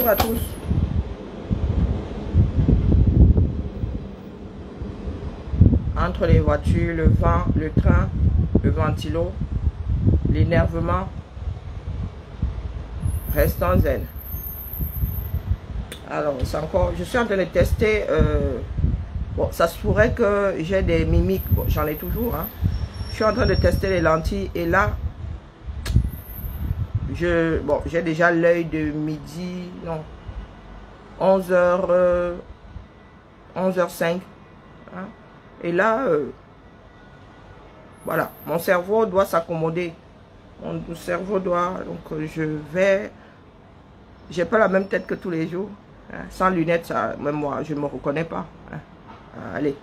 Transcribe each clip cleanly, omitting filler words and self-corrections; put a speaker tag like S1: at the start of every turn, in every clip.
S1: Bonjour à tous. Entre les voitures, le vent, le train, le ventilo, l'énervement, restons zen. Alors, c'est encore, je suis en train de tester. Bon, ça se pourrait que j'ai des mimiques. Bon, j'en ai toujours. Hein. Je suis en train de tester les lentilles et là, j'ai déjà l'œil de midi, non, 11h, 11h05. Hein. Et là, voilà, mon cerveau doit s'accommoder. Mon cerveau doit, donc j'ai pas la même tête que tous les jours. Hein. Sans lunettes, ça, même moi, je ne me reconnais pas. Hein. Allez.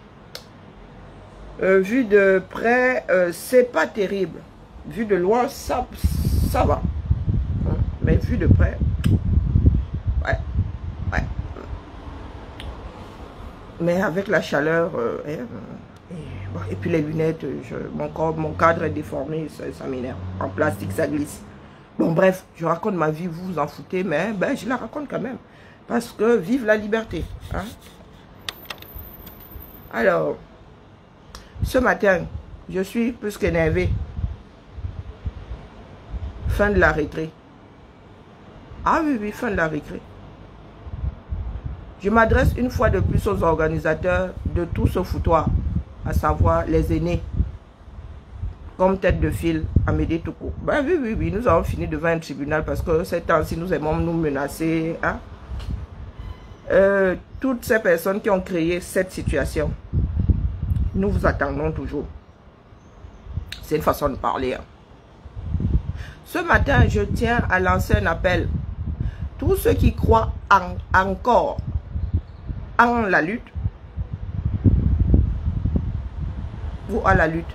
S1: Vu de près, c'est pas terrible. Vu de loin, ça va. Mais vu de près, ouais. Mais avec la chaleur, et puis les lunettes, mon cadre est déformé, ça m'énerve. En plastique, ça glisse. Bon, bref, je raconte ma vie, vous vous en foutez, mais ben, je la raconte quand même. Parce que vive la liberté. Hein? Alors, ce matin, je suis plus qu'énervé. Fin de la récré. Ah oui, fin de la récré. Je m'adresse une fois de plus aux organisateurs de tout ce foutoir, à savoir les aînés, comme tête de file, Amédée Toukou. Ben oui, nous avons fini devant un tribunal parce que ces temps-ci, nous aimons nous menacer. Hein? Toutes ces personnes qui ont créé cette situation, nous vous attendons toujours. C'est une façon de parler. Hein. Ce matin, je tiens à lancer un appel. Tous ceux qui croient encore en la lutte, ou à la lutte,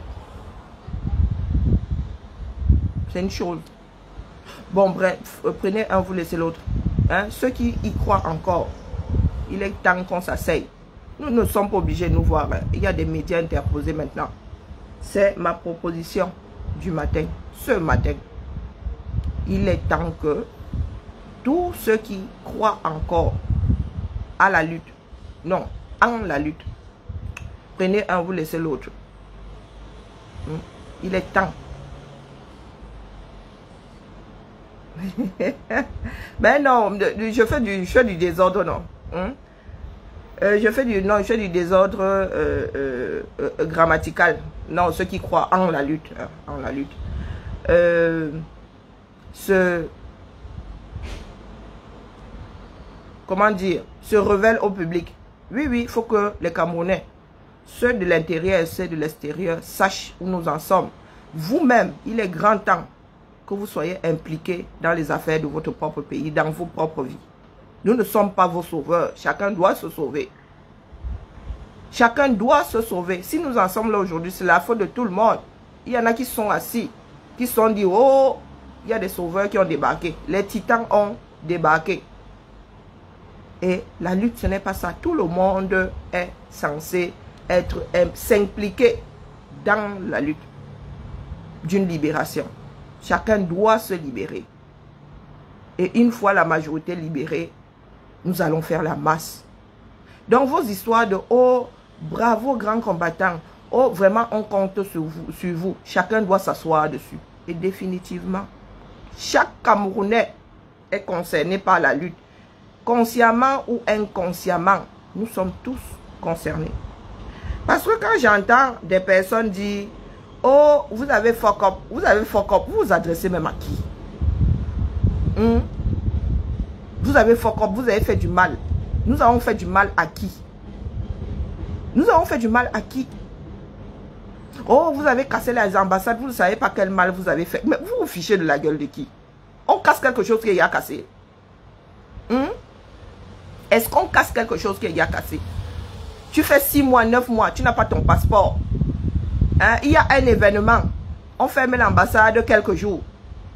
S1: c'est une chose. Bon, bref, prenez un, vous laissez l'autre. Hein? Ceux qui y croient encore, il est temps qu'on s'asseye. Nous ne sommes pas obligés de nous voir. Hein? Il y a des médias interposés maintenant. C'est ma proposition du matin. Ce matin, il est temps que tous ceux qui croient encore à la lutte, non, en la lutte, prenez un, vous laissez l'autre. Il est temps. Ben non, je fais du désordre, non. Je fais du désordre grammatical. Non, ceux qui croient en la lutte. Hein, en la lutte. Comment dire, se révèle au public. Oui, il faut que les Camerounais, ceux de l'intérieur et ceux de l'extérieur, sachent où nous en sommes. Vous-même, il est grand temps que vous soyez impliqués dans les affaires de votre propre pays, dans vos propres vies. Nous ne sommes pas vos sauveurs. Chacun doit se sauver. Chacun doit se sauver. Si nous en sommes là aujourd'hui, c'est la faute de tout le monde. Il y en a qui sont assis, qui se sont dit, oh, il y a des sauveurs qui ont débarqué. Les titans ont débarqué. Et la lutte, ce n'est pas ça. Tout le monde est censé s'impliquer dans la lutte d'une libération. Chacun doit se libérer. Et une fois la majorité libérée, nous allons faire la masse. Donc vos histoires de « Oh, bravo grand combattant », « Oh, vraiment on compte sur vous. Chacun doit s'asseoir dessus. Et définitivement, chaque Camerounais est concerné par la lutte. Consciemment ou inconsciemment, nous sommes tous concernés. Parce que quand j'entends des personnes dire « Oh, vous avez fuck up », vous vous adressez même à qui? Vous avez fuck up, vous avez fait du mal. Nous avons fait du mal à qui? Nous avons fait du mal à qui? Oh, vous avez cassé les ambassades, vous ne savez pas quel mal vous avez fait. Mais vous vous fichez de la gueule de qui? On casse quelque chose qui a cassé. Est-ce qu'on casse quelque chose qui a cassé? Tu fais 6 mois, 9 mois, tu n'as pas ton passeport. Hein? Il y a un événement. On ferme l'ambassade quelques jours.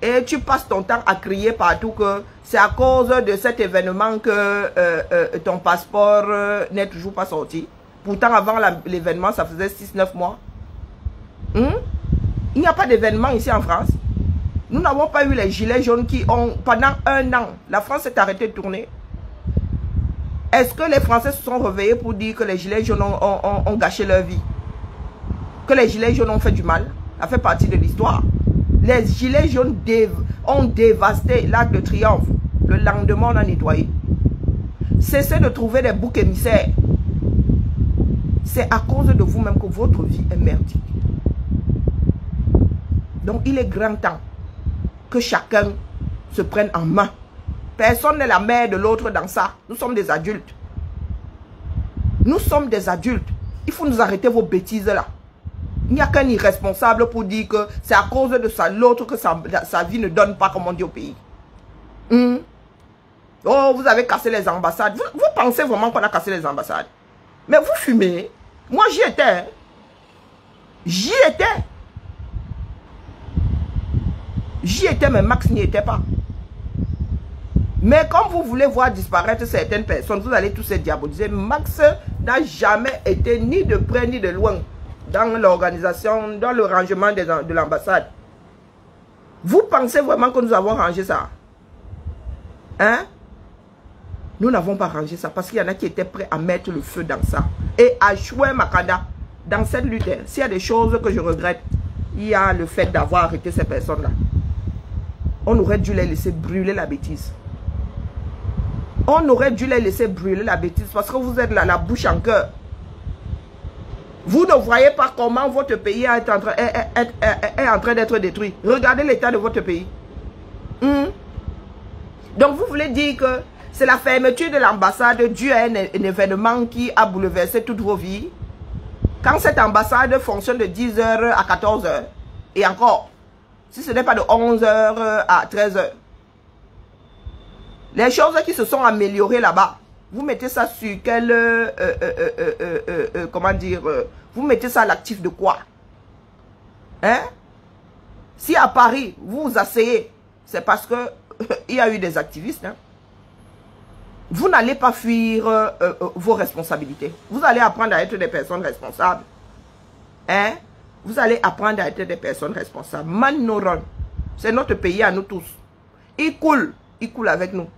S1: Et tu passes ton temps à crier partout que c'est à cause de cet événement que ton passeport n'est toujours pas sorti. Pourtant, avant l'événement, ça faisait 6-9 mois. Il n'y a pas d'événement ici en France. Nous n'avons pas eu les gilets jaunes qui ont, pendant 1 an, la France s'est arrêtée de tourner. Est-ce que les Français se sont réveillés pour dire que les gilets jaunes ont gâché leur vie? Que les gilets jaunes ont fait du mal? Ça fait partie de l'histoire. Les gilets jaunes ont dévasté l'Arc de Triomphe. Le lendemain, on a nettoyé. Cessez de trouver des boucs émissaires. C'est à cause de vous-même que votre vie est merdique. Donc, il est grand temps que chacun se prenne en main. Personne n'est la mère de l'autre dans ça. Nous sommes des adultes. Nous sommes des adultes. Il faut nous arrêter vos bêtises là. Il n'y a qu'un irresponsable pour dire que c'est à cause de l'autre que sa vie ne donne pas, comme on dit au pays. Oh, vous avez cassé les ambassades. Vous pensez vraiment qu'on a cassé les ambassades? Mais vous fumez. Moi, j'y étais. J'y étais. J'y étais, mais Max n'y était pas. Mais comme vous voulez voir disparaître certaines personnes, vous allez tous se diaboliser. Max n'a jamais été ni de près ni de loin dans l'organisation, dans le rangement de l'ambassade. Vous pensez vraiment que nous avons rangé ça? Hein? Nous n'avons pas rangé ça parce qu'il y en a qui étaient prêts à mettre le feu dans ça. Et à Chouin Makanda, dans cette lutte, s'il y a des choses que je regrette, il y a le fait d'avoir arrêté ces personnes-là. On aurait dû les laisser brûler la bêtise. On aurait dû les laisser brûler la bêtise parce que vous êtes là, la bouche en cœur. Vous ne voyez pas comment votre pays est en train d'être détruit. Regardez l'état de votre pays. Donc vous voulez dire que c'est la fermeture de l'ambassade due à un événement qui a bouleversé toutes vos vies. Quand cette ambassade fonctionne de 10h à 14h, et encore, si ce n'est pas de 11h à 13h, les choses qui se sont améliorées là-bas, vous mettez ça sur quel... comment dire... vous mettez ça à l'actif de quoi? Hein? Si à Paris, vous vous asseyez, c'est parce que il y a eu des activistes. Hein? Vous n'allez pas fuir vos responsabilités. Vous allez apprendre à être des personnes responsables. Hein? Vous allez apprendre à être des personnes responsables. Man no run. C'est notre pays à nous tous. Il coule avec nous.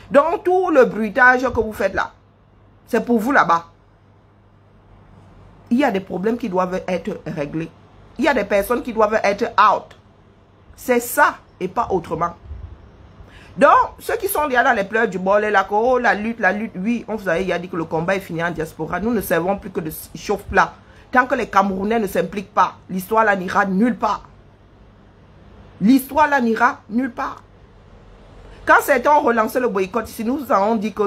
S1: Donc tout le bruitage que vous faites là, c'est pour vous là-bas. Il y a des problèmes qui doivent être réglés. Il y a des personnes qui doivent être out. C'est ça et pas autrement. Donc, ceux qui sont déjà dans les pleurs du bol et là, oh, la lutte, oui, on vous a dit que le combat est fini en diaspora. Nous ne servons plus que de chauffe-plat. Tant que les Camerounais ne s'impliquent pas, l'histoire là n'ira nulle part. L'histoire là n'ira nulle part. Quand certains ont relancé le boycott ici, nous avons dit que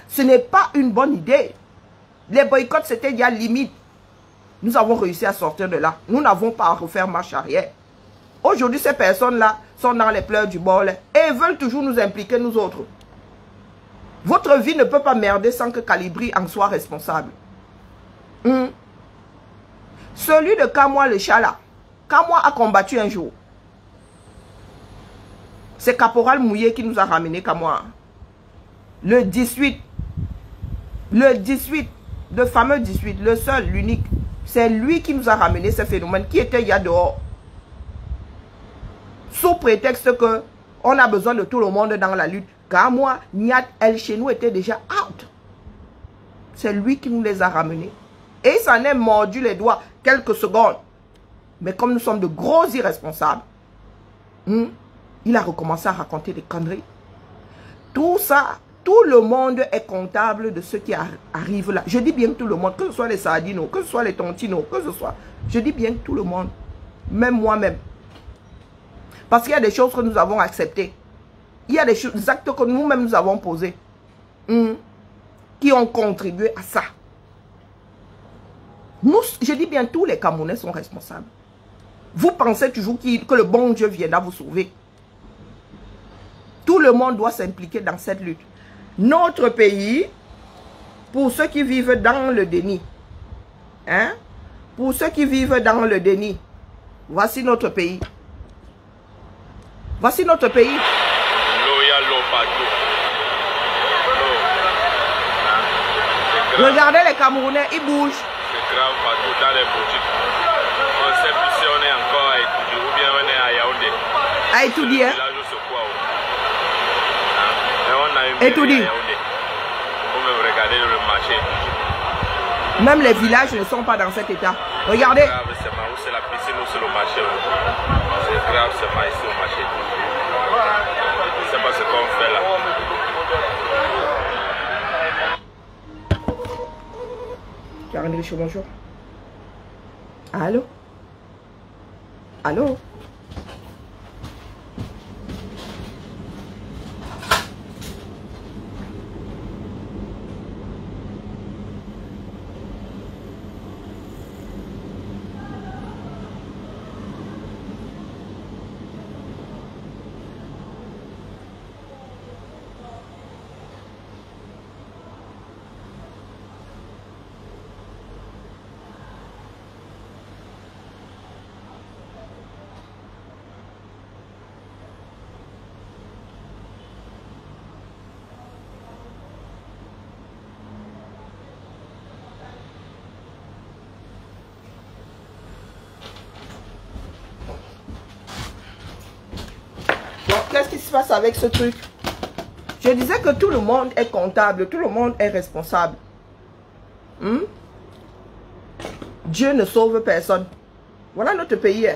S1: ce n'est pas une bonne idée. Les boycotts, c'était déjà limite. Nous avons réussi à sortir de là. Nous n'avons pas à refaire marche arrière. Aujourd'hui, ces personnes-là sont dans les pleurs du bol et veulent toujours nous impliquer, nous autres. Votre vie ne peut pas merder sans que Calibri en soit responsable. Celui de Kamwa le chat là, Kamwa a combattu un jour. C'est Caporal Mouillé qui nous a ramené Kamwa. Le 18, le fameux 18, le seul, l'unique. C'est lui qui nous a ramené ce phénomène qui était il y a dehors. Sous prétexte que on a besoin de tout le monde dans la lutte. Car moi, Niat El chez nous était déjà out. C'est lui qui nous les a ramenés. Et il s'en est mordu les doigts quelques secondes. Mais comme nous sommes de gros irresponsables, il a recommencé à raconter des conneries. Tout ça, tout le monde est comptable de ce qui arrive là. Je dis bien tout le monde, que ce soit les Sardinos, que ce soit les Tontinos, que ce soit... Je dis bien tout le monde. Même moi-même. Parce qu'il y a des choses que nous avons acceptées. Il y a des actes que nous-mêmes nous avons posés. Qui ont contribué à ça. Je dis bien, tous les Camerounais sont responsables. Vous pensez toujours que le bon Dieu viendra vous sauver. Tout le monde doit s'impliquer dans cette lutte. Notre pays, pour ceux qui vivent dans le déni, pour ceux qui vivent dans le déni, voici notre pays. Voici notre pays. Regardez les Camerounais, ils bougent.
S2: C'est grave partout dans les boutiques. On sait plus si on est encore à étudier ou bien on est à Yaoundé.
S1: À étudier.
S2: Là, je sais quoi. Et on a
S1: Et tout dit.
S2: Vous même regardez le marché.
S1: Même les villages ne sont pas dans cet état. Regardez.
S2: C'est grave, c'est la piscine ou c'est le marché. C'est grave, c'est pas ici au marché. C'est pas ce qu'on fait là.
S1: Karen Richaud, bonjour. Allô? Allô? Qu'est-ce qui se passe avec ce truc? Je disais que tout le monde est comptable, tout le monde est responsable. Dieu ne sauve personne. Voilà notre pays.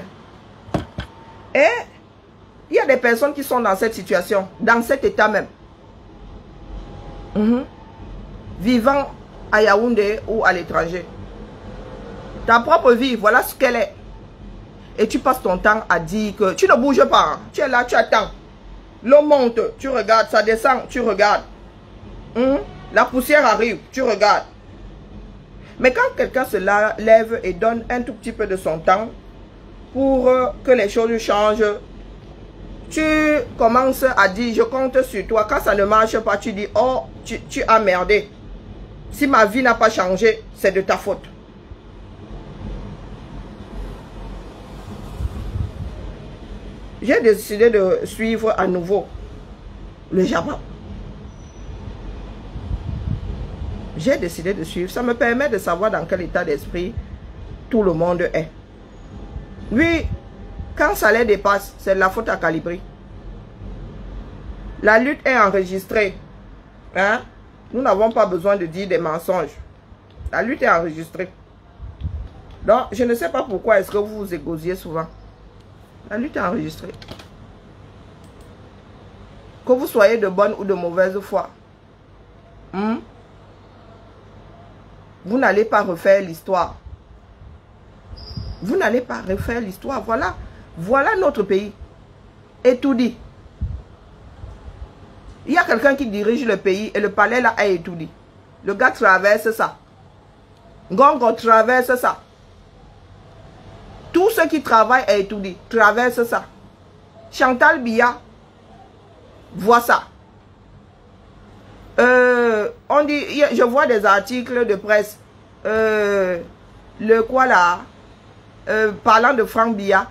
S1: Et il y a des personnes qui sont dans cette situation, dans cet état même. Vivant à Yaoundé ou à l'étranger. Ta propre vie, voilà ce qu'elle est. Et tu passes ton temps à dire que tu ne bouges pas. Hein. Tu es là, tu attends. L'eau monte, tu regardes, ça descend, tu regardes. La poussière arrive, tu regardes. Mais quand quelqu'un se lève et donne un tout petit peu de son temps pour que les choses changent, tu commences à dire, je compte sur toi. Quand ça ne marche pas, tu dis, oh, tu as merdé. Si ma vie n'a pas changé, c'est de ta faute. J'ai décidé de suivre à nouveau le Japon. J'ai décidé de suivre. Ça me permet de savoir dans quel état d'esprit tout le monde est. Oui, quand ça les dépasse, c'est de la faute à Calibri. La lutte est enregistrée. Hein? Nous n'avons pas besoin de dire des mensonges. La lutte est enregistrée. Donc, je ne sais pas pourquoi est-ce que vous vous égosiez souvent. La lutte est enregistrée. Que vous soyez de bonne ou de mauvaise foi. Vous n'allez pas refaire l'histoire. Vous n'allez pas refaire l'histoire. Voilà. Voilà notre pays. Et tout dit. Il y a quelqu'un qui dirige le pays et le palais là est étourdi. Le gars traverse ça. Gongo traverse ça. Tous ceux qui travaillent à étudier traversent ça. Chantal Biya voit ça. On dit, je vois des articles de presse. Le quoi là? Parlant de Franck Biya.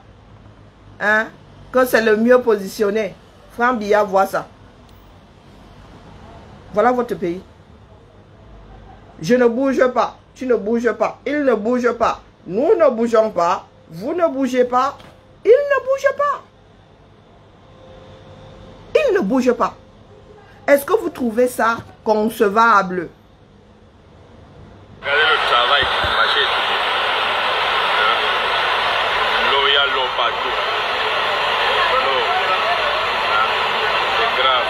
S1: Hein, que c'est le mieux positionné. Franck Biya voit ça. Voilà votre pays. Je ne bouge pas. Tu ne bouges pas. Il ne bouge pas. Nous ne bougeons pas. Vous ne bougez pas. Il ne bouge pas. Il ne bouge pas. Est-ce que vous trouvez ça concevable?
S2: Regardez le travail, marché. L'eau, il y a l'eau partout. L'eau. C'est grave.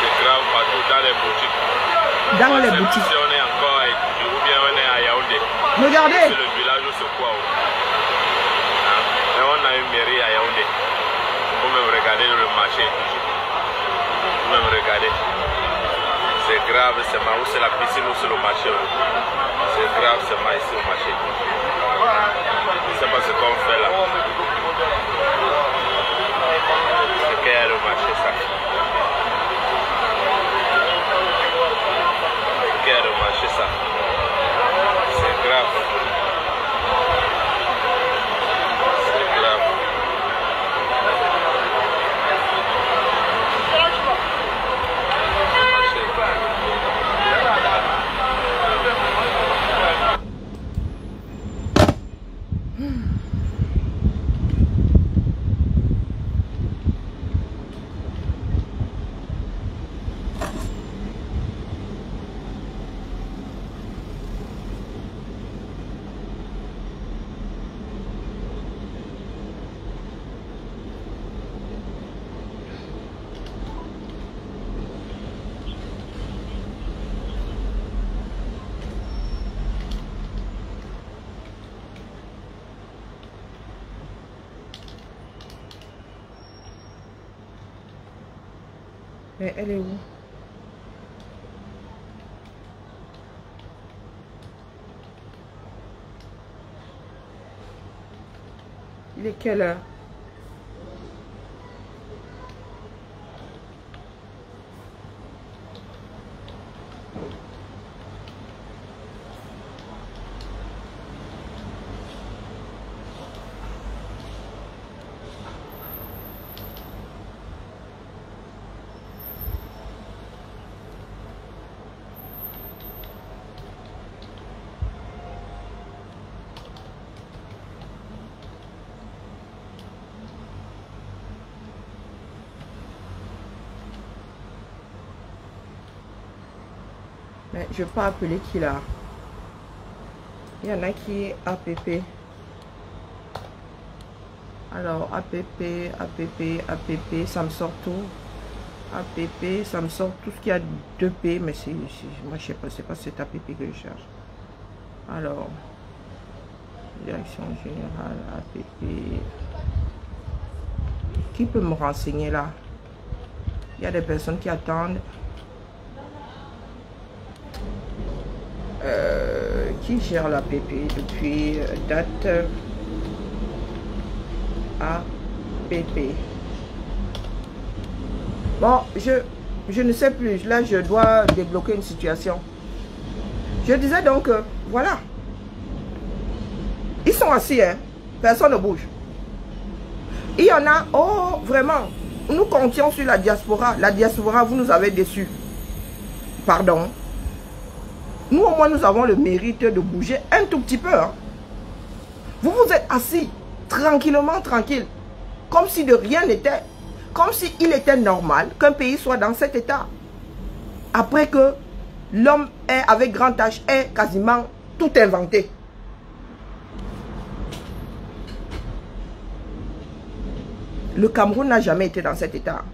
S2: C'est grave partout dans les boutiques.
S1: Dans les boutiques.
S2: Si on est encore à Étudier ou bien on est à Yaoundé.
S1: Regardez.
S2: C'est le village où c'est quoi? Mais on a une mairie à Yaoundé. Vous même regardez le marché. Vous même regardez. C'est grave, c'est la piscine ou c'est le marché. C'est grave, c'est ici au marché. C'est pas ce qu'on fait là. C'est qu'il y a le marché ça. C'est qu'il y a le marché ça. C'est grave. C'est grave.
S1: Mais elle est où? Il est quelle heure? Mais je ne vais pas appeler qui là. Il y en a qui APP. Alors APP, ça me sort tout. APP, ça me sort tout ce qui a 2P, mais c'est moi je sais pas, c'est pas cet APP que je cherche. Alors, direction générale, APP. Qui peut me renseigner là? Il y a des personnes qui attendent. Qui gère l'APP depuis date APP? Bon, je ne sais plus. Là, je dois débloquer une situation. Je disais donc, voilà. Ils sont assis, hein. Personne ne bouge. Il y en a, oh, vraiment. Nous comptions sur la diaspora. La diaspora, vous nous avez déçus. Pardon. Nous, au moins, nous avons le mérite de bouger un tout petit peu. Hein. Vous vous êtes assis, tranquillement, tranquille. Comme si de rien n'était. Comme s'il était normal qu'un pays soit dans cet état. Après que l'homme est, avec grand H, est quasiment tout inventé. Le Cameroun n'a jamais été dans cet état.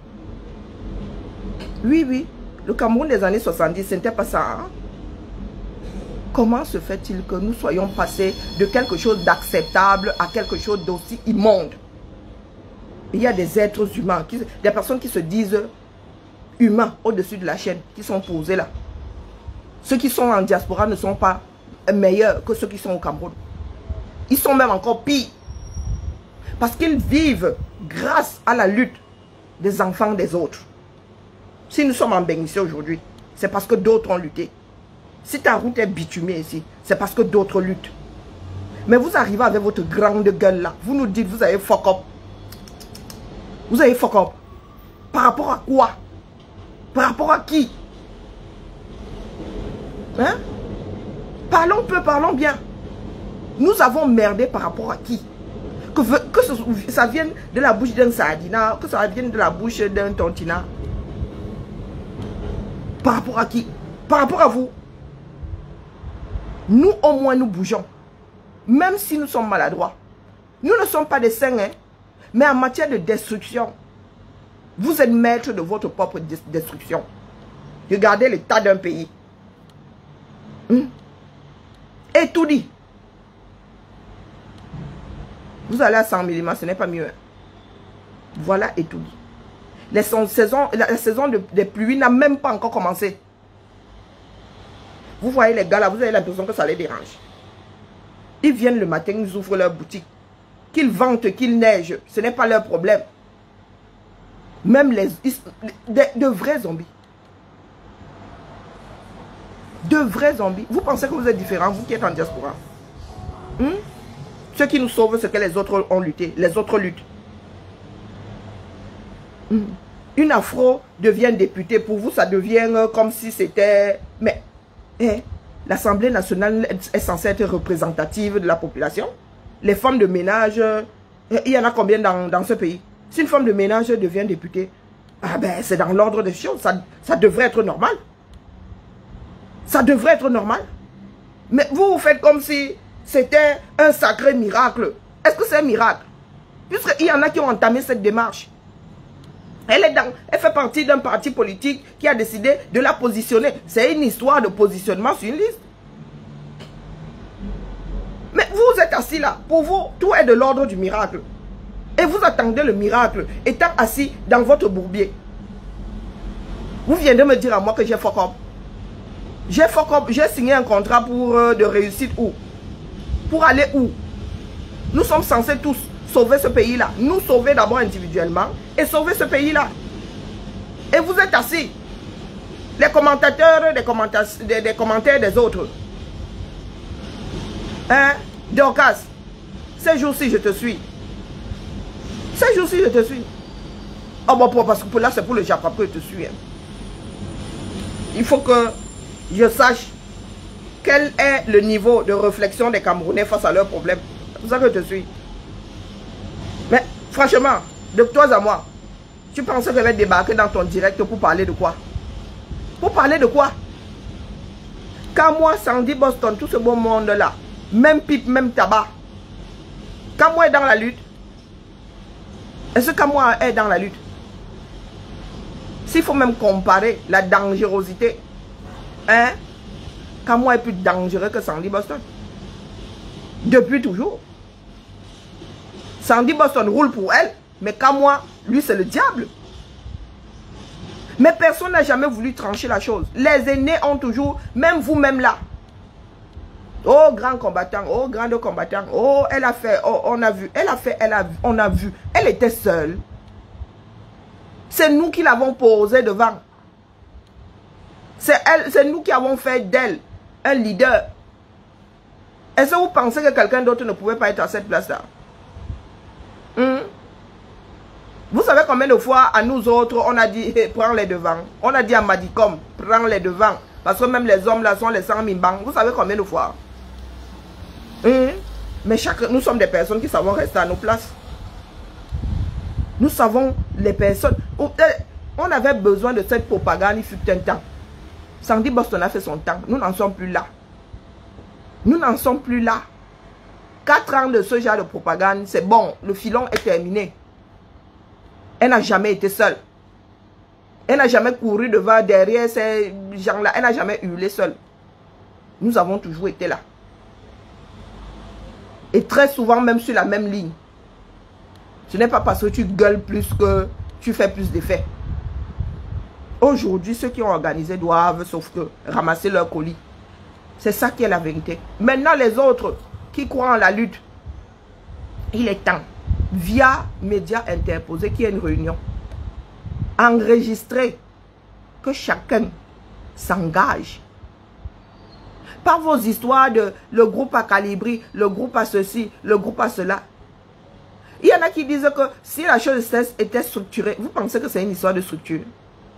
S1: Oui, oui. Le Cameroun des années 70, ce n'était pas ça. Hein? Comment se fait-il que nous soyons passés de quelque chose d'acceptable à quelque chose d'aussi immonde? Il y a des êtres humains, des personnes qui se disent humains au-dessus de la chaîne, qui sont posés là. Ceux qui sont en diaspora ne sont pas meilleurs que ceux qui sont au Cameroun. Ils sont même encore pires. Parce qu'ils vivent grâce à la lutte des enfants des autres. Si nous sommes en bénéfice aujourd'hui, c'est parce que d'autres ont lutté. Si ta route est bitumée ici, c'est parce que d'autres luttent. Mais vous arrivez avec votre grande gueule là. Vous nous dites, vous avez fuck up. Vous avez fuck up. Par rapport à quoi? Par rapport à qui? Hein? Parlons peu, parlons bien. Nous avons merdé par rapport à qui? Que ça vienne de la bouche d'un Sardina, que ça vienne de la bouche d'un Tontina. Par rapport à qui? Par rapport à vous. Nous, au moins, nous bougeons. Même si nous sommes maladroits. Nous ne sommes pas des saints, hein. Mais en matière de destruction, vous êtes maître de votre propre destruction. Regardez l'état d'un pays. Et tout dit. Vous allez à 100 mm, ce n'est pas mieux. Voilà et tout dit. La saison des pluies n'a même pas encore commencé. Vous voyez les gars là, vous avez l'impression que ça les dérange. Ils viennent le matin, ils ouvrent leur boutique. Qu'ils ventent, qu'il neige, ce n'est pas leur problème. Même de vrais zombies. De vrais zombies. Vous pensez que vous êtes différents, vous qui êtes en diaspora? Ceux qui nous sauvent, c'est que les autres ont lutté. Les autres luttent. Une afro devient députée. Pour vous, ça devient comme si c'était... Mais... l'Assemblée nationale est censée être représentative de la population. Les femmes de ménage, il y en a combien dans ce pays? Si une femme de ménage devient députée, ah ben c'est dans l'ordre des choses, ça devrait être normal. Ça devrait être normal. Mais vous faites comme si c'était un sacré miracle. Est-ce que c'est un miracle? Puisqu'il y en a qui ont entamé cette démarche. Elle fait partie d'un parti politique qui a décidé de la positionner. C'est une histoire de positionnement sur une liste. Mais vous êtes assis là. Pour vous, tout est de l'ordre du miracle. Et vous attendez le miracle étant assis dans votre bourbier. Vous viendrez me dire à moi que j'ai fuck up. J'ai fuck up, j'ai signé un contrat pour de réussite où? Pour aller où? Nous sommes censés tous sauver ce pays-là. Nous sauver d'abord individuellement et sauver ce pays-là. Et vous êtes assis. Les commentateurs des commentaires des autres. Hein? Dorcas, ces jours-ci je te suis. Ces jours-ci je te suis. Oh bon, parce que pour là c'est pour le Japon que je te suis. Hein. Il faut que je sache quel est le niveau de réflexion des Camerounais face à leurs problèmes. C'est pour ça que je te suis. Mais franchement, de toi à moi, tu pensais que je vais débarquer dans ton direct pour parler de quoi? Pour parler de quoi? Quand moi, Sandy Boston, tout ce beau monde-là, même pipe, même tabac, quand moi est dans la lutte, est-ce que quand moi est dans la lutte, s'il faut même comparer la dangerosité, hein, quand moi est plus dangereux que Sandy Boston. Depuis toujours. Sandy Boston roule pour elle, mais quand moi, lui c'est le diable. Mais personne n'a jamais voulu trancher la chose. Les aînés ont toujours, même vous-même là. Oh, grand combattant, oh, grande combattant, oh, elle a fait, oh, on a vu, elle a fait, on a vu. Elle était seule. C'est nous qui l'avons posée devant. C'est nous qui avons fait d'elle un leader. Est-ce que vous pensez que quelqu'un d'autre ne pouvait pas être à cette place-là? Vous savez combien de fois à nous autres, on a dit, hey, prends les devants. On a dit à Madicom, prends les devants. Parce que même les hommes là sont les 100 000 Vous savez combien de fois? Mais nous sommes des personnes qui savons rester à nos places. Nous savons les personnes. On avait besoin de cette propagande, il fut un temps. Sandy Boston a fait son temps. Nous n'en sommes plus là. Nous n'en sommes plus là. 4 ans de ce genre de propagande, c'est bon. Le filon est terminé. Elle n'a jamais été seule. Elle n'a jamais couru devant, derrière ces gens-là. Elle n'a jamais hurlé seule. Nous avons toujours été là. Et très souvent même sur la même ligne. Ce n'est pas parce que tu gueules plus que tu fais plus d'effets. Aujourd'hui, ceux qui ont organisé doivent, sauf que, ramasser leur colis. C'est ça qui est la vérité. Maintenant, les autres qui croient en la lutte, il est temps, via médias interposés, qu'il y ait une réunion, enregistrer, que chacun s'engage. Par vos histoires de le groupe à Calibri, le groupe à ceci, le groupe à cela. Il y en a qui disent que si la chose était structurée, vous pensez que c'est une histoire de structure?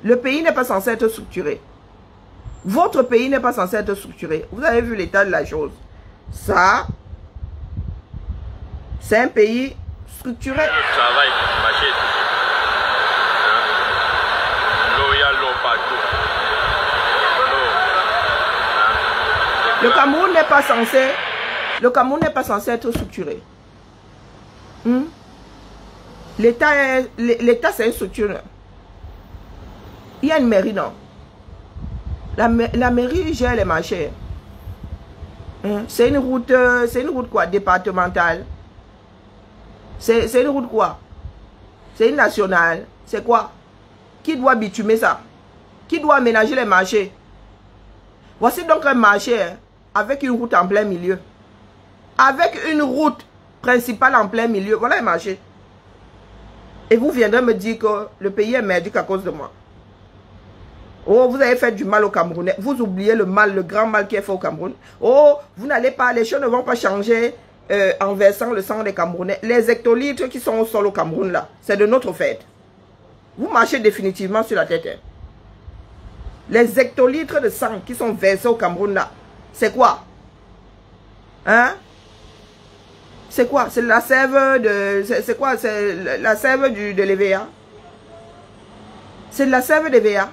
S1: Le pays n'est pas censé être structuré. Votre pays n'est pas censé être structuré. Vous avez vu l'état de la chose. Ça, c'est un pays structuré.
S2: Le travail, marché. L'eau, il y a l'eau partout.
S1: Le Cameroun n'est pas censé. Le Cameroun n'est pas censé être structuré. L'État, c'est une structure. Il y a une mairie, non? La mairie gère les marchés. C'est une route quoi? Départementale. C'est une route quoi? C'est une nationale. C'est quoi? Qui doit bitumer ça? Qui doit aménager les marchés? Voici donc un marché avec une route en plein milieu. Avec une route principale en plein milieu. Voilà un marché. Et vous viendrez me dire que le pays est merdique à cause de moi. Oh, vous avez fait du mal au Camerounais. Vous oubliez le mal, le grand mal qui est fait au Cameroun. Oh, vous n'allez pas, les choses ne vont pas changer en versant le sang des Camerounais. Les hectolitres qui sont au sol au Cameroun là, c'est de notre fait. Vous marchez définitivement sur la tête. Les hectolitres de sang qui sont versés au Cameroun là, c'est quoi? Hein? C'est quoi? C'est la sève de... C'est quoi? C'est la sève de l'EVA. C'est de la sève de l'EVA.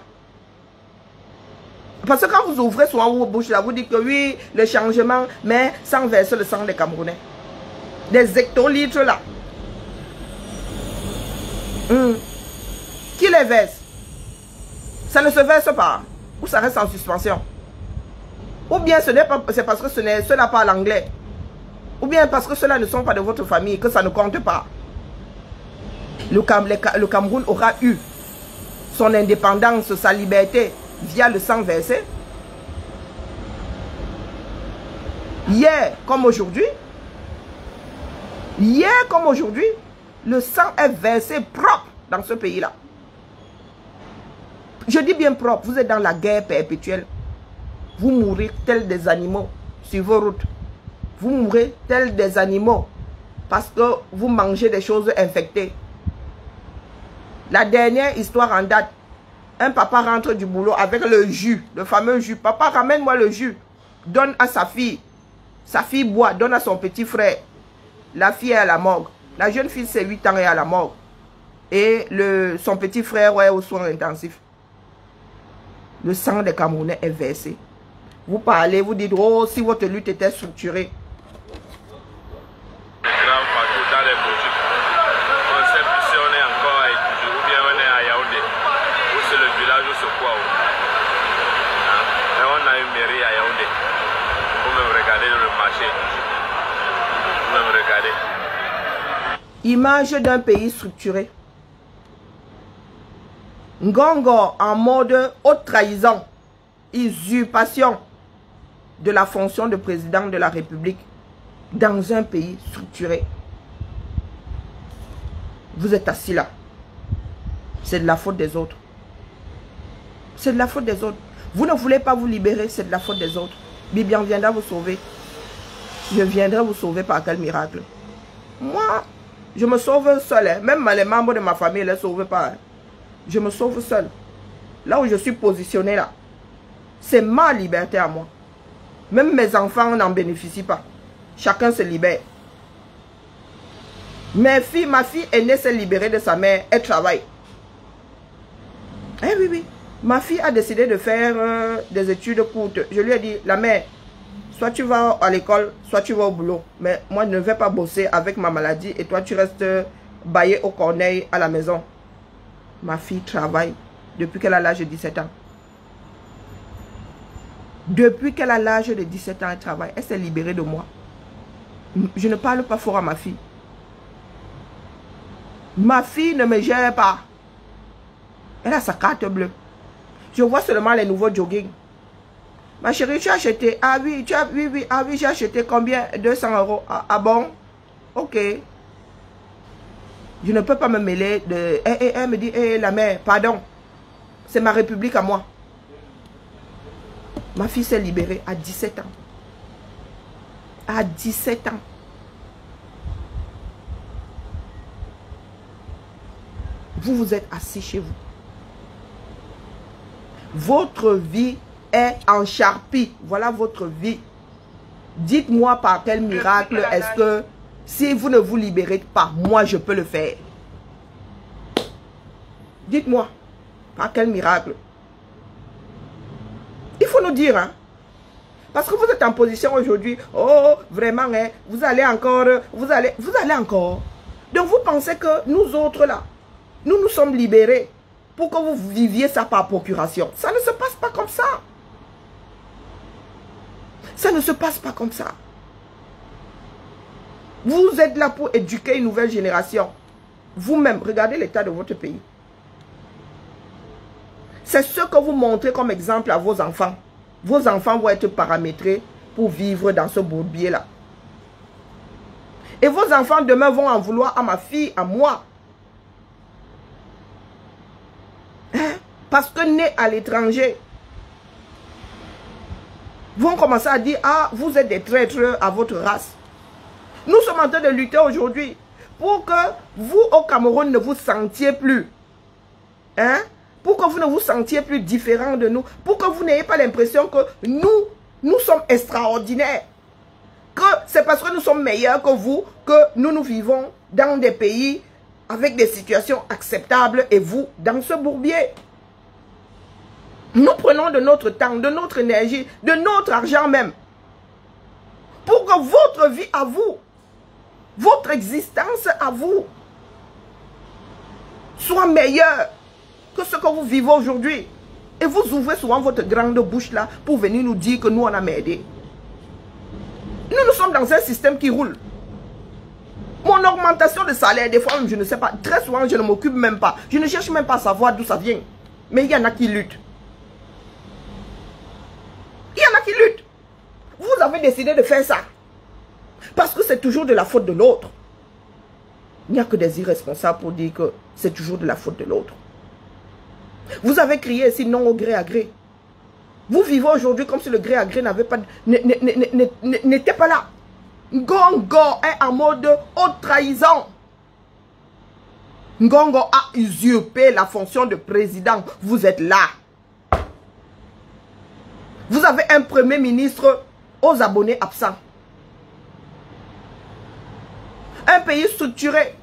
S1: Parce que quand vous ouvrez souvent vos bouches là, vous dites que oui, le changement, mais sans verser le sang des Camerounais. Des hectolitres là. Qui les verse? Ça ne se verse pas. Ou ça reste en suspension. Ou bien c'est parce que cela parle anglais. Ou bien parce que ceux-là ne sont pas de votre famille, que ça ne compte pas. Le Cameroun aura eu son indépendance, sa liberté via le sang versé. Hier comme aujourd'hui, le sang est versé propre dans ce pays-là. Je dis bien propre, vous êtes dans la guerre perpétuelle. Vous mourrez tels des animaux sur vos routes. Vous mourrez tels des animaux parce que vous mangez des choses infectées. La dernière histoire en date, un papa rentre du boulot avec le jus, le fameux jus. Papa, ramène-moi le jus. Donne à sa fille. Sa fille boit, donne à son petit frère. La fille est à la morgue. La jeune fille, c'est 8 ans, est à la morgue. Et son petit frère est aux soins intensifs. Le sang des Camerounais est versé. Vous parlez, vous dites, oh, si votre lutte était structurée.
S2: C'est grave partout dans les boutiques. On sait plus si on est encore à Itoujou ou bien on est à Yaoundé. Ou c'est le village ou c'est quoi. Mais on a une mairie à Yaoundé. Vous même regardez dans le marché. Vous même regardez.
S1: Image d'un pays structuré. Ngongo en mode haute trahison, usurpation de la fonction de président de la République dans un pays structuré. Vous êtes assis là. C'est de la faute des autres. C'est de la faute des autres. Vous ne voulez pas vous libérer, c'est de la faute des autres. Bibian viendra vous sauver. Je viendrai vous sauver par quel miracle? Moi, je me sauve seul. Hein. Même les membres de ma famille ne les sauvent pas. Hein. Je me sauve seul. Là où je suis positionné là, c'est ma liberté à moi. Même mes enfants n'en bénéficient pas. Chacun se libère. Ma fille aînée s'est libérée de sa mère. Elle travaille. Eh oui, oui. Ma fille a décidé de faire des études courtes. Je lui ai dit, la mère, soit tu vas à l'école, soit tu vas au boulot. Mais moi, je ne vais pas bosser avec ma maladie et toi, tu restes baillé au corneille à la maison. Ma fille travaille depuis qu'elle a l'âge de 17 ans. Depuis qu'elle a l'âge de 17 ans, elle travaille. Elle s'est libérée de moi. Je ne parle pas fort à ma fille. Ma fille ne me gère pas. Elle a sa carte bleue. Je vois seulement les nouveaux jogging. Ma chérie, tu as acheté? Ah oui, oui. Ah oui, j'ai acheté combien? 200 €. Ah bon? Ok. Je ne peux pas me mêler de... Elle me dit, la mère, pardon. C'est ma république à moi. Ma fille s'est libérée à 17 ans. À 17 ans. Vous êtes assis chez vous. Votre vie est en charpie. Voilà votre vie. Dites-moi par quel miracle est-ce que si vous ne vous libérez pas, moi je peux le faire. Dites-moi par quel miracle. Il faut nous dire, hein. Parce que vous êtes en position aujourd'hui. Oh, vraiment, hein, vous allez encore. Vous allez encore. Donc vous pensez que nous autres là, nous nous sommes libérés pour que vous viviez ça par procuration. Ça ne se passe pas comme ça. Ça ne se passe pas comme ça. Vous êtes là pour éduquer une nouvelle génération. Vous-même, regardez l'état de votre pays. C'est ce que vous montrez comme exemple à vos enfants. Vos enfants vont être paramétrés pour vivre dans ce bourbier-là. Et vos enfants demain vont en vouloir à ma fille, à moi. Hein? Parce que nés à l'étranger, vont commencer à dire, ah, vous êtes des traîtres à votre race. Nous sommes en train de lutter aujourd'hui pour que vous, au Cameroun, ne vous sentiez plus. Hein? Pour que vous ne vous sentiez plus différent de nous. Pour que vous n'ayez pas l'impression que nous sommes extraordinaires. Que c'est parce que nous sommes meilleurs que vous que nous vivons dans des pays avec des situations acceptables et vous, dans ce bourbier. Nous prenons de notre temps, de notre énergie, de notre argent même. Pour que votre vie à vous, votre existence à vous, soit meilleure que ce que vous vivez aujourd'hui. Et vous ouvrez souvent votre grande bouche là pour venir nous dire que nous on a merdé. Nous sommes dans un système qui roule. Mon augmentation de salaire, des fois même je ne sais pas, très souvent je ne m'occupe même pas. Je ne cherche même pas à savoir d'où ça vient. Mais il y en a qui luttent. Il y en a qui luttent. Vous avez décidé de faire ça. Parce que c'est toujours de la faute de l'autre. Il n'y a que des irresponsables pour dire que c'est toujours de la faute de l'autre. Vous avez crié ici non au gré à gré. Vous vivez aujourd'hui comme si le gré à gré n'était pas là. Ngongo est en mode haute trahison. Ngongo a usurpé la fonction de président. Vous êtes là. Vous avez un premier ministre aux abonnés absents. Un pays structuré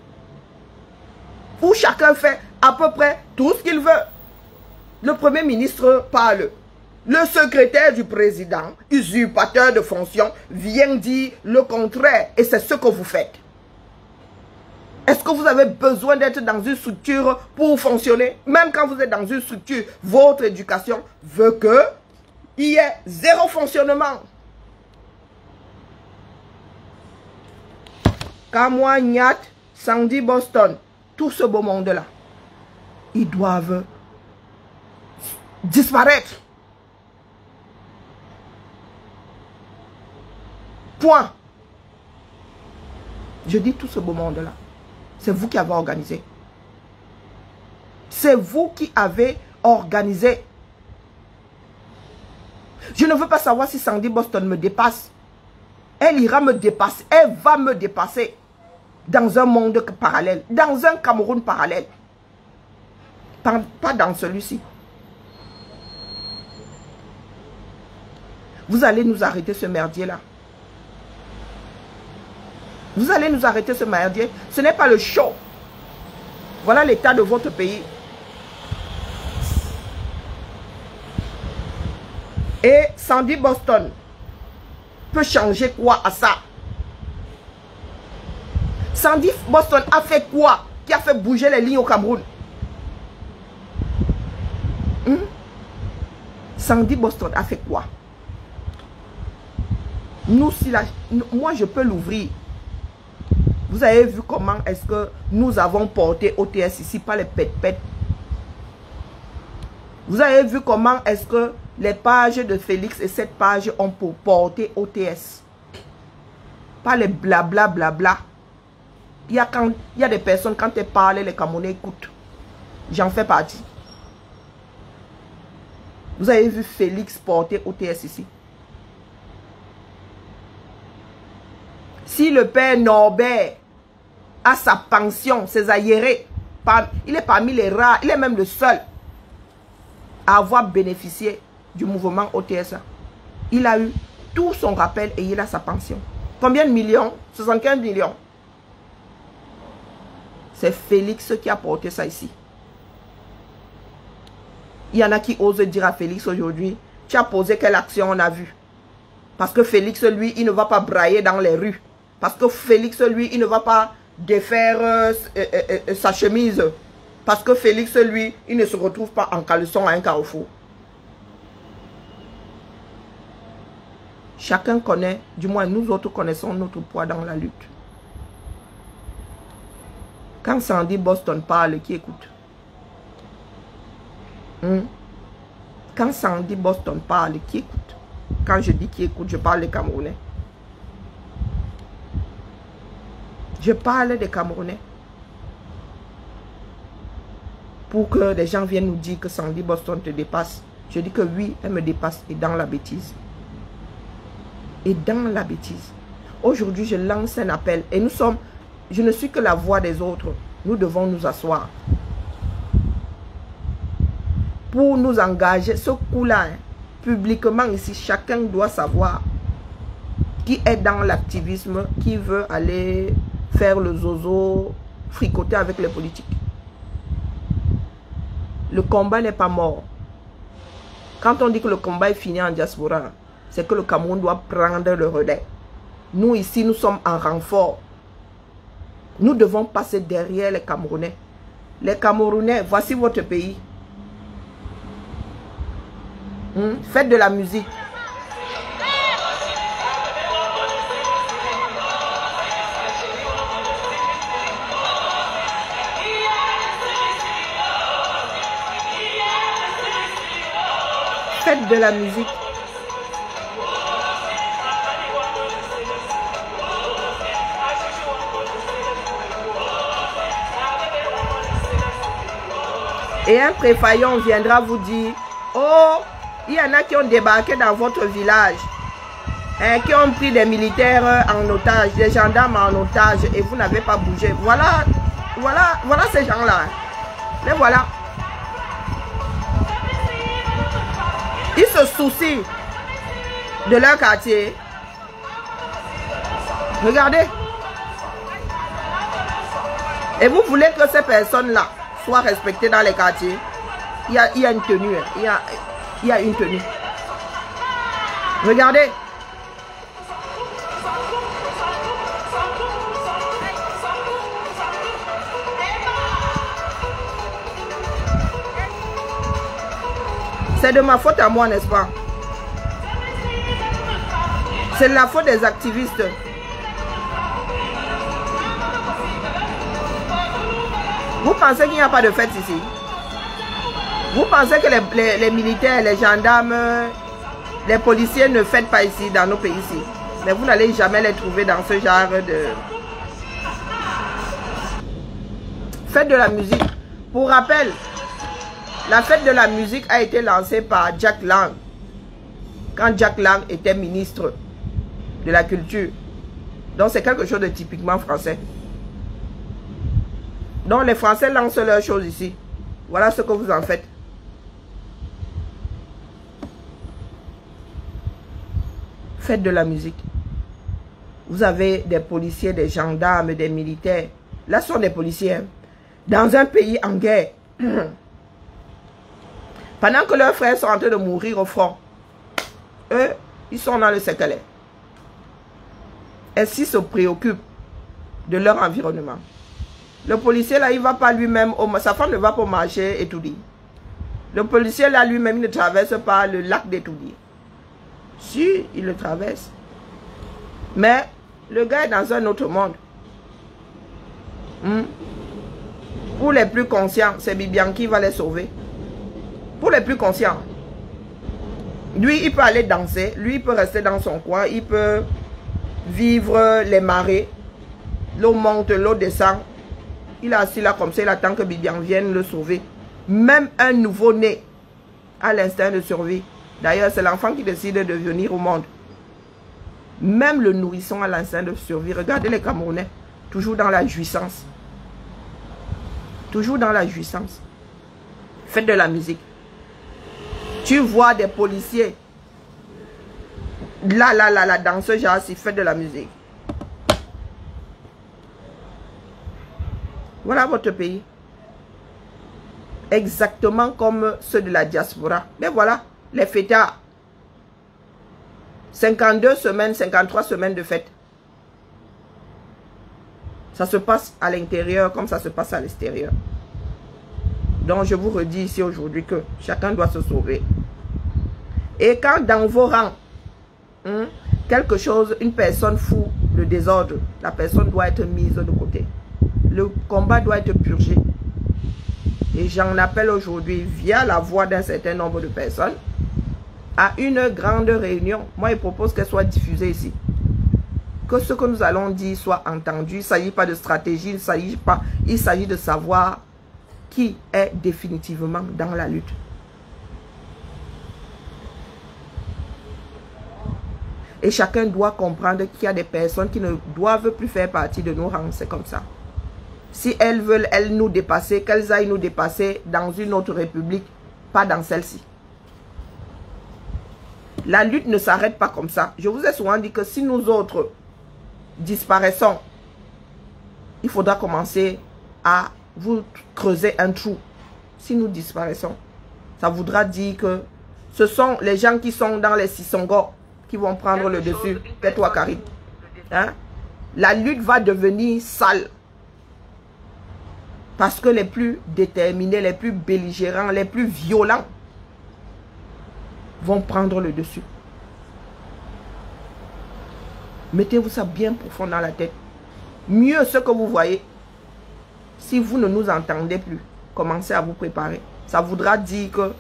S1: où chacun fait à peu près tout ce qu'il veut. Le premier ministre parle. Le secrétaire du président, usurpateur de fonction, vient dire le contraire. Et c'est ce que vous faites. Est-ce que vous avez besoin d'être dans une structure pour fonctionner? Même quand vous êtes dans une structure, votre éducation veut qu'il y ait zéro fonctionnement. Kamwa, Nyat, Sandy, Boston, tout ce beau monde-là, ils doivent disparaître. Point. Je dis tout ce beau monde-là. C'est vous qui avez organisé. C'est vous qui avez organisé. Je ne veux pas savoir si Sandy Boston me dépasse. Elle ira me dépasser. Elle va me dépasser. Dans un monde parallèle. Dans un Cameroun parallèle. Pas dans celui-ci. Vous allez nous arrêter ce merdier-là. Vous allez nous arrêter ce merdier. Ce n'est pas le show. Voilà l'état de votre pays. Et Sandy Boston peut changer quoi à ça? Sandy Boston a fait quoi qui a fait bouger les lignes au Cameroun? Sandy Boston a fait quoi? Nous, si moi je peux l'ouvrir. Vous avez vu comment est-ce que nous avons porté OTS ici, pas les pète-pète. Vous avez vu comment est-ce que les pages de Félix et cette page ont pour porter OTS. Pas les blabla blabla. Il y a des personnes, quand elles parlent, les Camerounais écoutent. J'en fais partie. Vous avez vu Félix porter OTS ici. Si le père Norbert a sa pension, ses aérés, il est parmi les rares, il est même le seul à avoir bénéficié du mouvement OTS. Il a eu tout son rappel et il a sa pension. Combien de millions? 75 millions. C'est Félix qui a porté ça ici. Il y en a qui osent dire à Félix aujourd'hui, tu as posé quelle action on a vu? Parce que Félix, lui, il ne va pas brailler dans les rues. Parce que Félix, lui, il ne va pas défaire sa chemise. Parce que Félix, lui, il ne se retrouve pas en caleçon à un carrefour. Chacun connaît, du moins nous autres connaissons notre poids dans la lutte. Quand Sandy Boston parle, qui écoute? Quand Sandy Boston parle, qui écoute? Quand je dis qui écoute, je parle des Camerounais. Je parle des Camerounais. Pour que les gens viennent nous dire que Sandy Boston te dépasse. Je dis que oui, elle me dépasse et dans la bêtise. Et dans la bêtise. Aujourd'hui, je lance un appel. Et nous sommes... Je ne suis que la voix des autres. Nous devons nous asseoir. Pour nous engager, ce coup-là, publiquement ici, chacun doit savoir qui est dans l'activisme, qui veut aller faire le zozo, fricoter avec les politiques. Le combat n'est pas mort. Quand on dit que le combat est fini en diaspora, c'est que le Cameroun doit prendre le relais. Nous ici, nous sommes en renfort. Nous devons passer derrière les Camerounais. Les Camerounais, voici votre pays. Faites de la musique. Faites de la musique. Et un préfaillant viendra vous dire, oh, il y en a qui ont débarqué dans votre village, hein, qui ont pris des militaires en otage, des gendarmes en otage, et vous n'avez pas bougé. Voilà ces gens-là. Mais voilà. Ils se soucient de leur quartier. Regardez. Et vous voulez que ces personnes-là soient respectées dans les quartiers. Il y a une tenue. Il y a une tenue. Regardez. C'est de ma faute à moi, n'est-ce pas? C'est la faute des activistes. Vous pensez qu'il n'y a pas de fête ici? Vous pensez que les militaires, les gendarmes, les policiers ne fêtent pas ici, dans nos pays ici? Mais vous n'allez jamais les trouver dans ce genre de... Fête de la musique. Pour rappel, la fête de la musique a été lancée par Jack Lang, quand Jack Lang était ministre de la culture. Donc c'est quelque chose de typiquement français. Donc les Français lancent leurs choses ici. Voilà ce que vous en faites. Faites de la musique. Vous avez des policiers, des gendarmes, des militaires. Là, ce sont des policiers. Hein. Dans un pays en guerre. Pendant que leurs frères sont en train de mourir au front, eux, ils sont dans le séquelé. Ainsi se préoccupent de leur environnement. Le policier là, il ne va pas lui-même, sa femme ne va pas au marché Etoudi. Le policier là, lui-même, il ne traverse pas le lac d'Etoudi. Si, il le traverse. Mais le gars est dans un autre monde. Pour les plus conscients, c'est Bibian qui va les sauver. Pour les plus conscients. Lui, il peut aller danser. Lui, il peut rester dans son coin. Il peut vivre les marées. L'eau monte, l'eau descend. Il est assis là comme ça. Il attend que Bibian vienne le sauver. Même un nouveau-né a l'instinct de survie. D'ailleurs, c'est l'enfant qui décide de venir au monde. Même le nourrisson a l'instinct de survie. Regardez les Camerounais. Toujours dans la jouissance. Toujours dans la jouissance. Faites de la musique. Tu vois des policiers. Là, dans ce genre-ci, faites de la musique. Voilà votre pays. Exactement comme ceux de la diaspora. Mais voilà, les fêtards. 52 semaines, 53 semaines de fête. Ça se passe à l'intérieur comme ça se passe à l'extérieur. Donc je vous redis ici aujourd'hui que chacun doit se sauver. Et quand dans vos rangs, quelque chose, une personne fout le désordre, la personne doit être mise de côté. Le combat doit être purgé. Et j'en appelle aujourd'hui, via la voix d'un certain nombre de personnes, à une grande réunion. Moi, je propose qu'elle soit diffusée ici. Que ce que nous allons dire soit entendu. Il ne s'agit pas de stratégie, il s'agit de savoir qui est définitivement dans la lutte. Et chacun doit comprendre qu'il y a des personnes qui ne doivent plus faire partie de nos rangs. C'est comme ça. Si elles veulent, elles nous dépasser, qu'elles aillent nous dépasser dans une autre république, pas dans celle-ci. La lutte ne s'arrête pas comme ça. Je vous ai souvent dit que si nous autres disparaissons, il faudra commencer à vous creuser un trou. Si nous disparaissons, ça voudra dire que ce sont les gens qui sont dans les Sissongo qui vont prendre le dessus. Tais-toi, Karim. Hein? La lutte va devenir sale. Parce que les plus déterminés, les plus belligérants, les plus violents vont prendre le dessus. Mettez-vous ça bien profond dans la tête. Mieux ce que vous voyez. Si vous ne nous entendez plus, commencez à vous préparer. Ça voudra dire que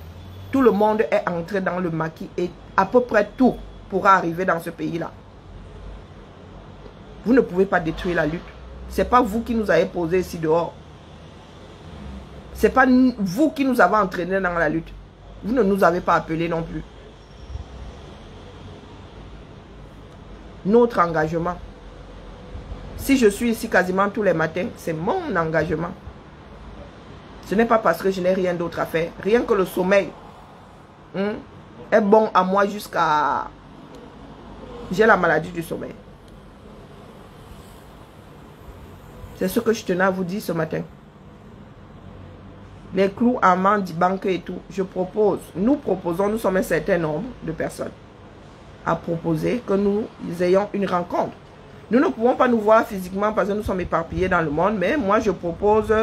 S1: Tout le monde est entré dans le maquis et à peu près tout pourra arriver dans ce pays-là. Vous ne pouvez pas détruire la lutte. Ce n'est pas vous qui nous avez posé ici dehors. Ce n'est pas vous qui nous avez entraînés dans la lutte. Vous ne nous avez pas appelés non plus. Notre engagement. Si je suis ici quasiment tous les matins, c'est mon engagement. Ce n'est pas parce que je n'ai rien d'autre à faire. Rien que le sommeil est bon à moi jusqu'à... J'ai la maladie du sommeil. C'est ce que je tenais à vous dire ce matin. Les clous, amants, banque et tout. Je propose, nous proposons, nous sommes un certain nombre de personnes à proposer que nous ayons une rencontre. Nous ne pouvons pas nous voir physiquement parce que nous sommes éparpillés dans le monde, mais moi je propose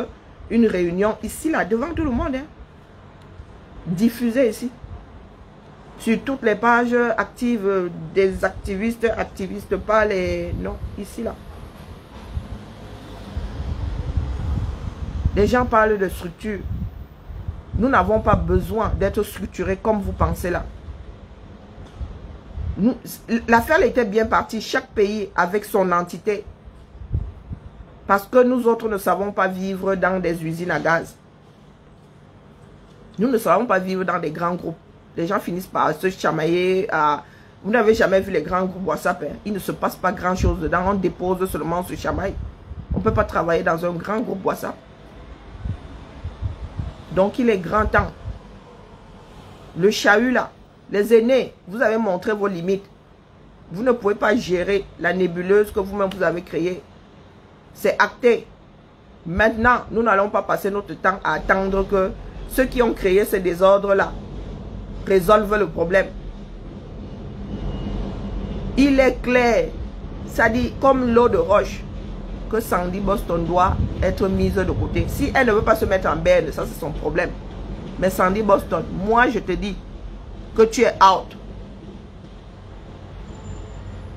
S1: une réunion ici, là, devant tout le monde. Diffusée ici. Sur toutes les pages actives des activistes, pas les... Non, ici, là. Les gens parlent de structure. Nous n'avons pas besoin d'être structurés comme vous pensez là. L'affaire était bien partie, chaque pays avec son entité. Parce que nous autres ne savons pas vivre dans des usines à gaz. Nous ne savons pas vivre dans des grands groupes. Les gens finissent par se chamailler. Vous n'avez jamais vu les grands groupes WhatsApp. Il ne se passe pas grand chose dedans. On dépose seulement ce chamaille. On ne peut pas travailler dans un grand groupe WhatsApp. Donc il est grand temps. Le chahut là, les aînés, vous avez montré vos limites. Vous ne pouvez pas gérer la nébuleuse que vous-même vous avez créée. C'est acté. Maintenant, nous n'allons pas passer notre temps à attendre que ceux qui ont créé ces désordres-là résolvent le problème. Il est clair, ça dit comme l'eau de roche, que Sandy Boston doit être mise de côté. Si elle ne veut pas se mettre en berne, ça c'est son problème. Mais Sandy Boston, moi je te dis que tu es out.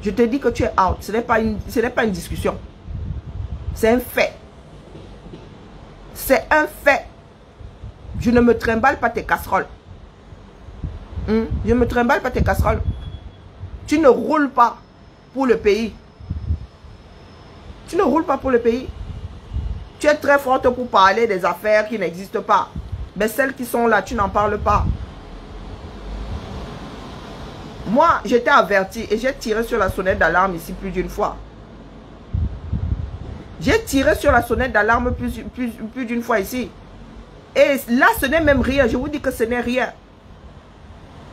S1: Je te dis que tu es out. Ce n'est pas une discussion. C'est un fait. C'est un fait. Je ne me trimballe pas tes casseroles. Je ne me trimballe pas tes casseroles. Tu ne roules pas pour le pays. Tu ne roules pas pour le pays. Tu es très forte pour parler des affaires qui n'existent pas. Mais celles qui sont là, tu n'en parles pas. Moi, j'étais averti et j'ai tiré sur la sonnette d'alarme ici plus d'une fois. J'ai tiré sur la sonnette d'alarme plus d'une fois ici. Et là, ce n'est même rien. Je vous dis que ce n'est rien.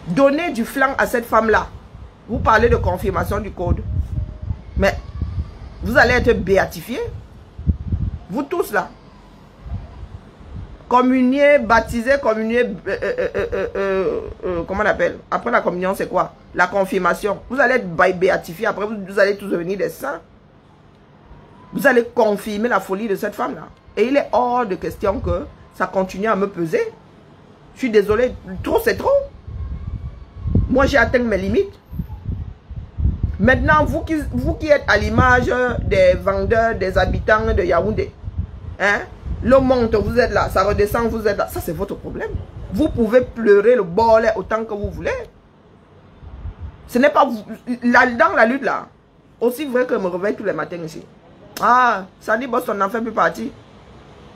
S1: Donnez du flanc à cette femme-là. Vous parlez de confirmation du code. Mais vous allez être béatifiés. Vous tous là. Communier, baptiser, communier, comment on appelle? Après la communion, c'est quoi? La confirmation. Vous allez être béatifiés. Après, vous allez tous devenir des saints. Vous allez confirmer la folie de cette femme-là. Et il est hors de question que ça continue à me peser. Je suis désolé. Trop, c'est trop. Moi, j'ai atteint mes limites. Maintenant, vous qui êtes à l'image des vendeurs, des habitants de Yaoundé, hein? Le monte, vous êtes là, ça redescend, vous êtes là. Ça, c'est votre problème. Vous pouvez pleurer le bol autant que vous voulez. Ce n'est pas vous. Dans la lutte, là, aussi vrai que je me réveille tous les matins ici. Ah, Sandy Boston n'en fait plus partie.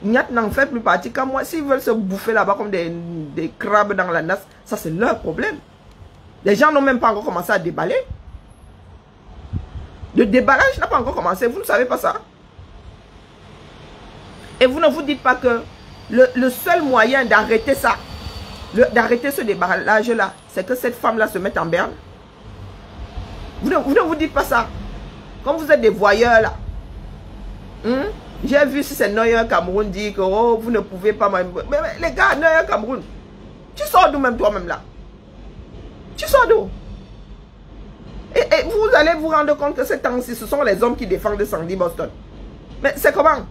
S1: Nyat n'en fait plus partie. Quand moi, s'ils veulent se bouffer là-bas comme des crabes dans la nasse, ça, c'est leur problème. Les gens n'ont même pas encore commencé à déballer. Le déballage n'a pas encore commencé. Vous ne savez pas ça. Et vous ne vous dites pas que le seul moyen d'arrêter ça, d'arrêter ce déballage-là, c'est que cette femme-là se mette en berne. Vous ne vous dites pas ça. Comme vous êtes des voyeurs là. J'ai vu si c'est Neuer Cameroun dit que oh, vous ne pouvez pas... Mais les gars, Neuer Cameroun, tu sors d'où même toi-même là? Tu sors d'où? Et vous allez vous rendre compte que ces temps-ci, ce sont les hommes qui défendent Sandy Boston. Mais c'est comment?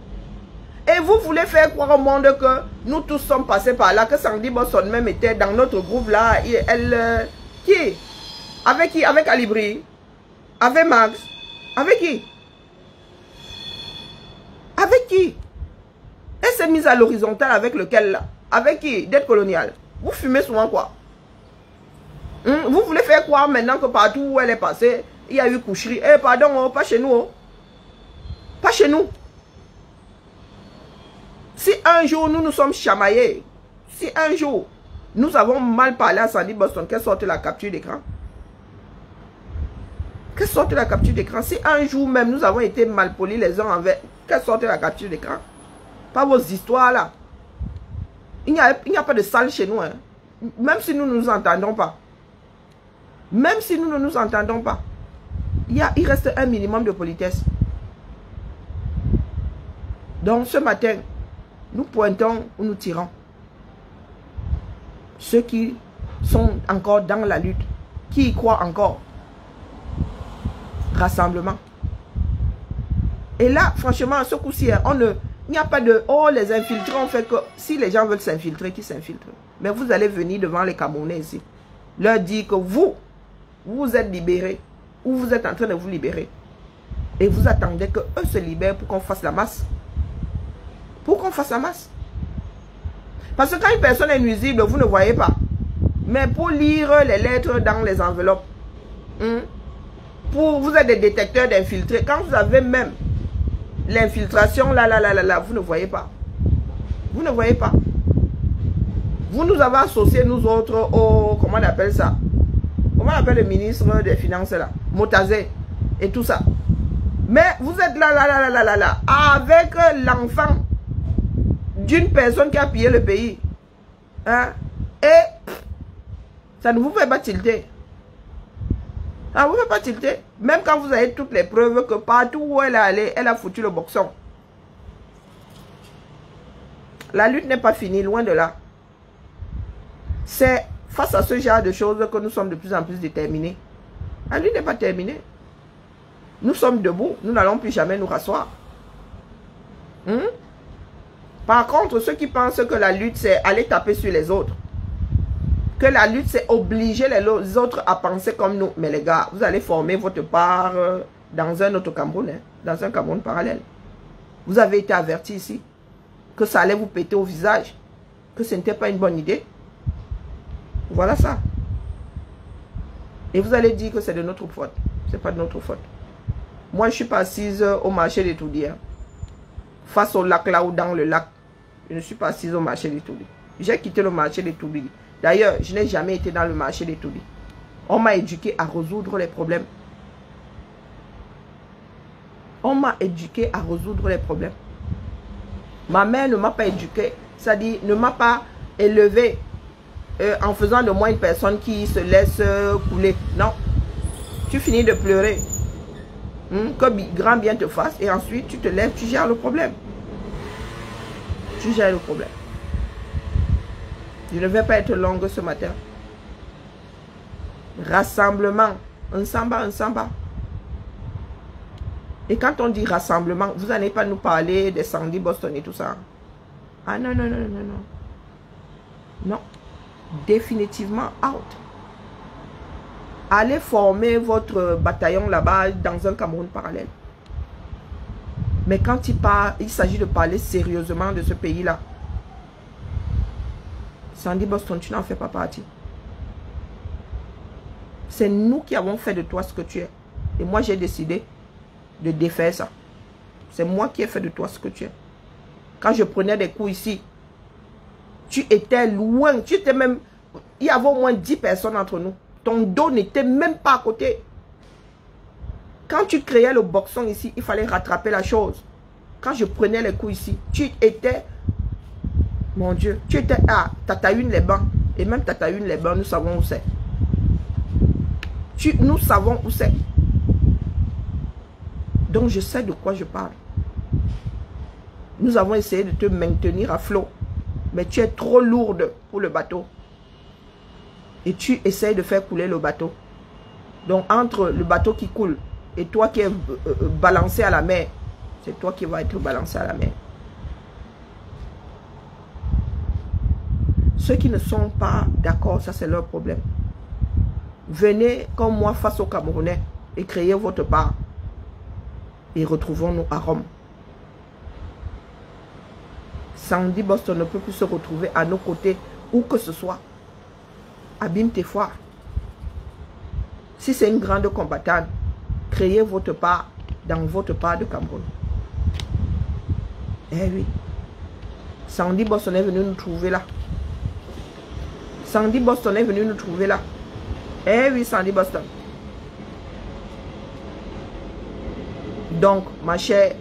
S1: Et vous voulez faire croire au monde que nous tous sommes passés par là, que Sandy Boston même était dans notre groupe là. Et elle... qui? Avec qui? Avec Alibri? Avec Max? Avec qui? Avec qui? Elle s'est mise à l'horizontale avec lequel là? Avec qui? Dette coloniale. Vous fumez souvent quoi? Vous voulez faire croire maintenant que partout où elle est passée, il y a eu coucherie. Eh, pardon, oh, pas chez nous. Oh. Pas chez nous. Si un jour nous nous sommes chamaillés, si un jour nous avons mal parlé à Sandy Boston, qu'elle sorte la capture d'écran. Qu'elle sorte la capture d'écran. Si un jour même nous avons été mal polis les uns envers, qu'elle sorte la capture d'écran. Pas vos histoires là. Il n'y a pas de salle chez nous. Hein. Même si nous ne nous entendons pas. Même si nous ne nous entendons pas. Il reste un minimum de politesse. Donc ce matin, nous pointons ou nous tirons. Ceux qui sont encore dans la lutte, qui y croient encore. Rassemblement. Et là, franchement, ce coup-ci, il n'y a pas de, oh, les infiltrés ont fait que, si les gens veulent s'infiltrer, qu'ils s'infiltrent. Mais vous allez venir devant les Camerounais ici, leur dire que vous êtes libérés, ou vous êtes en train de vous libérer. Et vous attendez qu'eux se libèrent pour qu'on fasse la masse. Pour qu'on fasse la masse. Parce que quand une personne est nuisible, vous ne voyez pas. Mais pour lire les lettres dans les enveloppes, vous êtes des détecteurs d'infiltrés. Quand vous avez même l'infiltration, là, vous ne voyez pas. Vous ne voyez pas. Vous nous avez associés, nous autres, au, comment on appelle ça? Comment on appelle le ministre des Finances là? Motazé et tout ça. Mais vous êtes là, avec l'enfant d'une personne qui a pillé le pays. Hein? Et ça ne vous fait pas tilter. Ça ne vous fait pas tilter. Même quand vous avez toutes les preuves que partout où elle est allée, elle a foutu le boxon. La lutte n'est pas finie, loin de là. C'est face à ce genre de choses que nous sommes de plus en plus déterminés. La lutte n'est pas terminée. Nous sommes debout, nous n'allons plus jamais nous rasseoir. Par contre, ceux qui pensent que la lutte, c'est aller taper sur les autres, que la lutte, c'est obliger les autres à penser comme nous. Mais les gars, vous allez former votre part dans un autre Cameroun, hein, dans un Cameroun parallèle. Vous avez été avertis ici que ça allait vous péter au visage, que ce n'était pas une bonne idée. Voilà ça. Et vous allez dire que c'est de notre faute. Ce n'est pas de notre faute. Moi, je ne suis pas assise au marché des Toudis. Hein. Face au lac là ou dans le lac. Je ne suis pas assise au marché des Toudis. J'ai quitté le marché des Toudis. D'ailleurs, je n'ai jamais été dans le marché des Toudis. On m'a éduqué à résoudre les problèmes. On m'a éduqué à résoudre les problèmes. Ma mère ne m'a pas éduqué. C'est-à-dire, ne m'a pas élevé en faisant de moi une personne qui se laisse couler. Non. Tu finis de pleurer. Que grand bien te fasse. Et ensuite, tu te lèves, tu gères le problème. Tu gères le problème. Je ne vais pas être longue ce matin. Rassemblement. Ensemble. Et quand on dit rassemblement, vous n'allez pas nous parler des Sandy Boston et tout ça. Ah non. Non. Définitivement out. Allez former votre bataillon là-bas dans un Cameroun parallèle. Mais quand il s'agit de parler sérieusement de ce pays-là, Sandy Boston, tu n'en fais pas partie. C'est nous qui avons fait de toi ce que tu es. Et moi, j'ai décidé de défaire ça. C'est moi qui ai fait de toi ce que tu es. Quand je prenais des coups ici, tu étais loin. Tu étais même... Il y avait au moins 10 personnes entre nous. Ton dos n'était même pas à côté. Quand tu créais le boxon ici, il fallait rattraper la chose. Quand je prenais les coups ici, tu étais... Mon Dieu, tu étais à Tataoune les Bains. Et même Tataoune les Bains, nous savons où c'est. Nous savons où c'est. Donc je sais de quoi je parle. Nous avons essayé de te maintenir à flot. Mais tu es trop lourde pour le bateau. Et tu essayes de faire couler le bateau. Donc entre le bateau qui coule et toi qui es balancé à la mer, c'est toi qui vas être balancé à la mer. Ceux qui ne sont pas d'accord, ça c'est leur problème. Venez comme moi face aux Camerounais et créez votre part. Et retrouvons-nous à Rome. Sandy Boston ne peut plus se retrouver à nos côtés, où que ce soit. Abîme tes foires. Si c'est une grande combattante, créez votre part dans votre part de Cameroun. Eh oui. Sandy Boston est venu nous trouver là. Sandy Boston est venu nous trouver là. Eh oui, Sandy Boston. Donc, ma chère,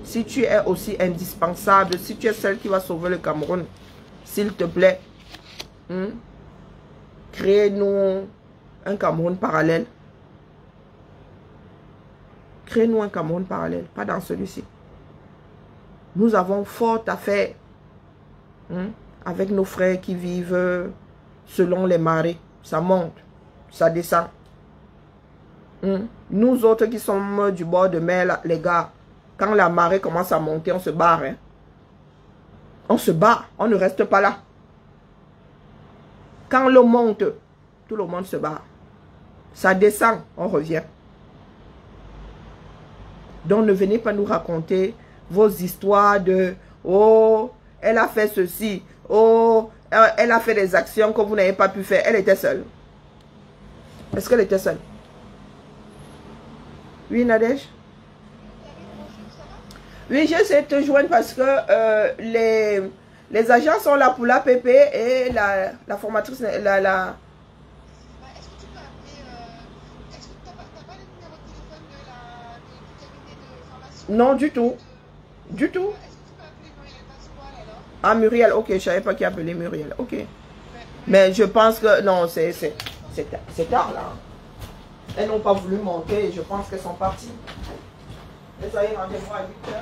S1: si tu es aussi indispensable, si tu es celle qui va sauver le Cameroun, s'il te plaît, crée-nous un Cameroun parallèle. Crée-nous un Cameroun parallèle, pas dans celui-ci. Nous avons fort à faire avec nos frères qui vivent selon les marées. Ça monte, ça descend. Nous autres qui sommes du bord de mer, là, les gars, quand la marée commence à monter, on se barre. Hein. On se barre, on ne reste pas là. Quand l'eau monte, tout le monde se barre. Ça descend, on revient. Donc ne venez pas nous raconter vos histoires de « Oh, elle a fait ceci. Oh, elle a fait des actions que vous n'avez pas pu faire. Elle était seule. » Est-ce qu'elle était seule? Oui, Nadège? Oui, j'essaie de te joindre parce que les agents sont là pour l'APP et la formatrice, Est-ce que tu peux appeler, est-ce que tu n'as pas le numéro de téléphone du cabinet de formation? Non, du tout. Du tout. Est-ce que tu peux appeler Muriel Pasquale alors? Ah, Muriel, ok, je ne savais pas qui appelait Muriel, ok. Mais je pense que, non, c'est tard là. Elles n'ont pas voulu monter et je pense qu'elles sont parties. Elles avaient rendez-vous à 8 h.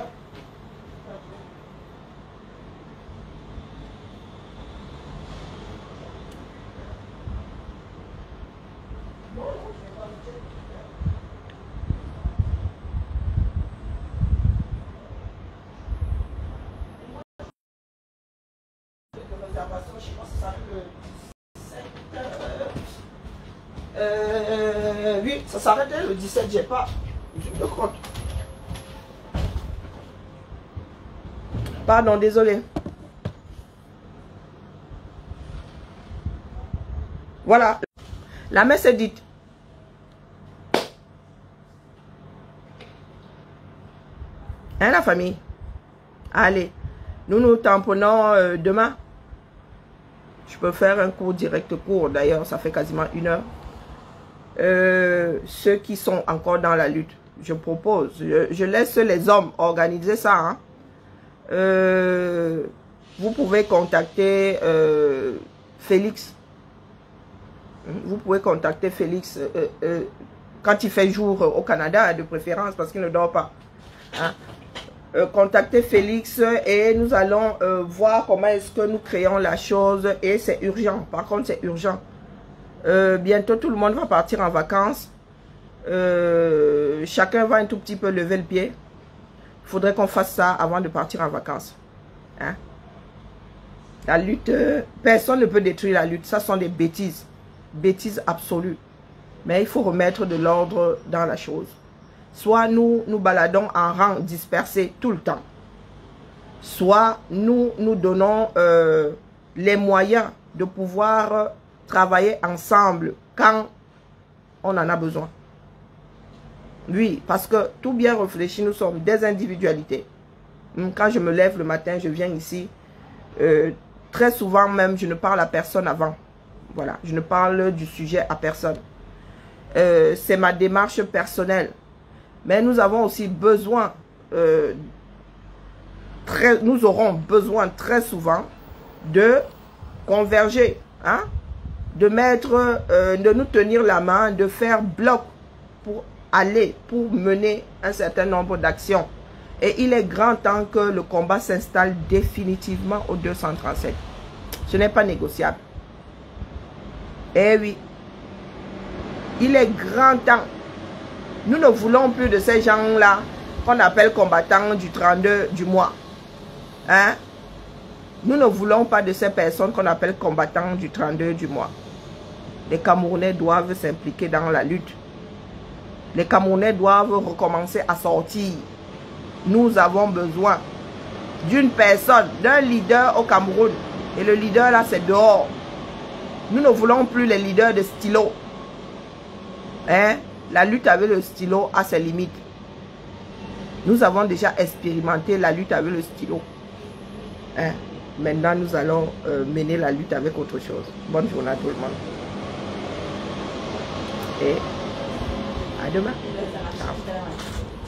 S1: Oui, ça s'arrêtait le 17, j'ai pas de compte. Pardon, désolé. Voilà, la messe est dite. Hein, la famille? Allez, nous nous tamponnons demain. Je peux faire un cours direct court, d'ailleurs, ça fait quasiment 1 heure. Ceux qui sont encore dans la lutte, je propose, je laisse les hommes organiser ça. Hein. Vous pouvez contacter Félix. Vous pouvez contacter Félix quand il fait jour au Canada, de préférence, parce qu'il ne dort pas. Hein. Contactez Félix et nous allons voir comment est-ce que nous créons la chose. Et c'est urgent, par contre c'est urgent. Bientôt tout le monde va partir en vacances. Chacun va un tout petit peu lever le pied. Il faudrait qu'on fasse ça avant de partir en vacances. Hein? La lutte, personne ne peut détruire la lutte. Ça sont des bêtises. Bêtises absolues. Mais il faut remettre de l'ordre dans la chose. Soit nous nous baladons en rang dispersé tout le temps. Soit nous nous donnons les moyens de pouvoir travailler ensemble quand on en a besoin. Oui, parce que tout bien réfléchi, nous sommes des individualités. Quand je me lève le matin, je viens ici. Très souvent même, je ne parle à personne avant. Voilà, je ne parle du sujet à personne. C'est ma démarche personnelle. Mais nous avons aussi besoin, nous aurons besoin très souvent de converger, hein? De nous tenir la main, de faire bloc pour aller, pour mener un certain nombre d'actions. Et il est grand temps que le combat s'installe définitivement au 237. Ce n'est pas négociable. Eh oui, il est grand temps. Nous ne voulons plus de ces gens-là qu'on appelle combattants du 32 du mois. Hein? Nous ne voulons pas de ces personnes qu'on appelle combattants du 32 du mois. Les Camerounais doivent s'impliquer dans la lutte. Les Camerounais doivent recommencer à sortir. Nous avons besoin d'une personne, d'un leader au Cameroun. Et le leader là, c'est dehors. Nous ne voulons plus les leaders de stylo. Hein? La lutte avec le stylo a ses limites. Nous avons déjà expérimenté la lutte avec le stylo. Hein? Maintenant, nous allons mener la lutte avec autre chose. Bonne journée à tout le monde. Et à demain. Ciao.